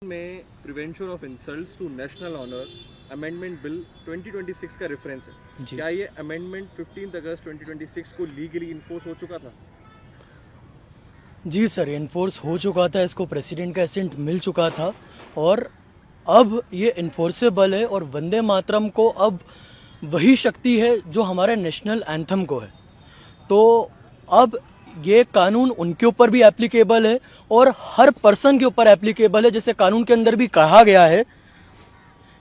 में prevention of insults to national honour amendment bill 2026 का reference है। क्या ये अमेंडमेंट 15 अगस्त 2026 को लीगली इन्फोर्स हो चुका था? जी सर, इन्फोर्स हो चुका था, इसको प्रेसिडेंट का एसेंट मिल चुका था और अब ये इन्फोर्सेबल है और वंदे मातरम को अब वही शक्ति है जो हमारे नेशनल एंथम को है। तो अब ये कानून उनके ऊपर भी एप्लीकेबल है और हर पर्सन के ऊपर एप्लीकेबल है। जैसे कानून के अंदर भी कहा गया है,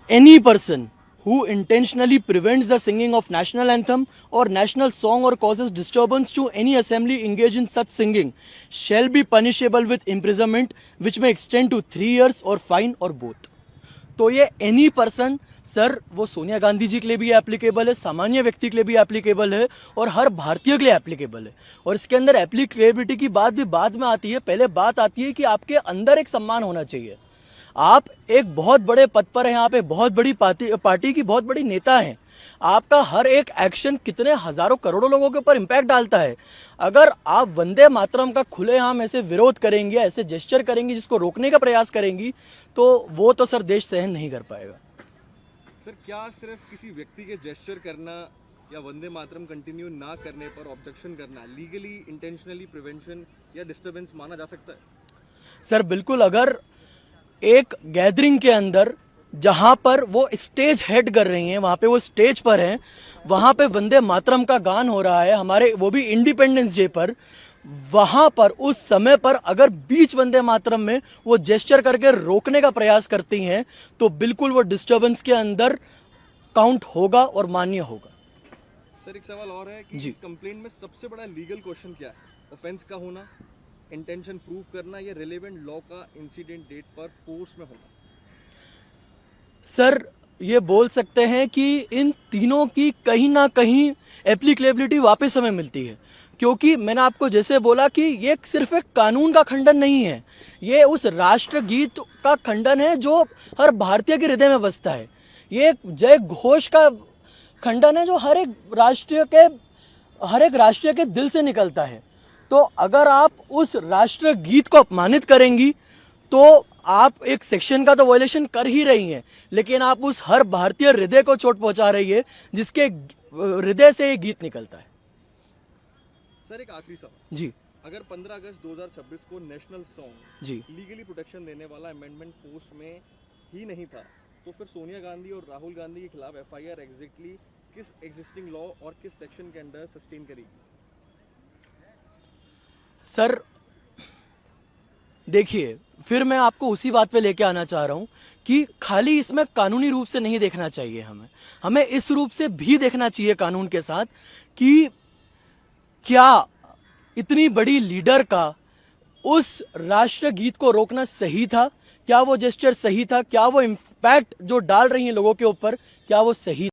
any person who intentionally prevents the singing of national anthem or national song or causes disturbance to any assembly engaged in such singing shall be punishable with imprisonment which may extend to 3 years or fine or both। तो ये any person sir, वो सोनिया गांधी जी के लिए भी applicable है, सामान्य व्यक्ति के लिए भी एप्लीकेबल है और हर भारतीय के लिए एप्लीकेबल है। और इसके अंदर एप्लीकेबिलिटी की बात भी बाद में आती है। पहले बात आती है कि आपके अंदर एक सम्मान होना चाहिए। आप एक बहुत बड़े पद पर हैं, आप एक बहुत बड़ी पार्टी की बहुत बड़ी नेता हैं। आपका हर एक एक्शन कितने हजारों करोड़ों लोगों के ऊपर इम्पैक्ट डालता है। अगर आप वंदे मातरम का खुलेआम ऐसे विरोध करेंगे, ऐसे जेस्चर करेंगी, जिसको रोकने का प्रयास करेंगी, तो वो तो सर देश सहन नहीं कर पाएगा। सर, क्या सिर्फ किसी व्यक्ति के जेस्चर करना या वंदे मातरम कंटिन्यू ना करने पर ऑब्जेक्शन करना लीगली इंटेंशनली प्रिवेंशन या डिस्टर्बेंस माना जा सकता है? सर बिल्कुल, अगर एक गैदरिंग के अंदर जहां पर वो स्टेज हेड कर रही हैं, वहां पे वो स्टेज पर हैं, वहां पे वंदे मातरम का गान हो रहा है, हमारे वो भी इंडिपेंडेंस डे पर, वहां पर उस समय पर अगर बीच वंदे मातरम में वो जेस्चर करके रोकने का प्रयास करती हैं तो बिल्कुल वो डिस्टर्बेंस के अंदर काउंट होगा और मान्य होगा। सर, एक सवाल और है कि इस कंप्लेंट में सबसे बड़ा लीगल क्वेश्चन क्या है? ऑफेंस का होना, इंटेंशन प्रूव करना या रिलेवेंट लॉ का इंसिडेंट डेट पर फोर्स में होना? सर, ये बोल सकते हैं कि इन तीनों की कहीं ना कहीं एप्लीकेबिलिटी वापस हमें मिलती है, क्योंकि मैंने आपको जैसे बोला कि ये सिर्फ एक कानून का खंडन नहीं है, ये उस राष्ट्रगीत का खंडन है जो हर भारतीय के हृदय में बसता है। ये एक जय घोष का खंडन है जो हर एक राष्ट्रीय के दिल से निकलता है। तो अगर आप उस राष्ट्र गीत को अपमानित करेंगी तो आप एक सेक्शन का तो वायलेशन कर ही रही हैं, लेकिन आप उस हर भारतीय हृदय को चोट पहुंचा रही है जिसके हृदय से ये गीत निकलता है। सर, एक आखिरी सवाल जी, अगर 15 अगस्त 2026 को नेशनल सॉन्ग जी लीगली प्रोटेक्शन देने वाला अमेंडमेंट फोर्स में ही नहीं था, तो फिर सोनिया गांधी और राहुल गांधी के खिलाफ एफआईआर एग्जैक्टली किस एग्जिस्टिंग लॉ और किस सेक्शन के अंडर सस्टेन करेगी? सर देखिए, फिर मैं आपको उसी बात पे लेके आना चाह रहा हूं कि खाली इसमें कानूनी रूप से नहीं देखना चाहिए, हमें इस रूप से भी देखना चाहिए कानून के साथ कि क्या इतनी बड़ी लीडर का उस राष्ट्र गीत को रोकना सही था, क्या वो जेस्चर सही था, क्या वो इम्पैक्ट जो डाल रही हैं लोगों के ऊपर, क्या वो सही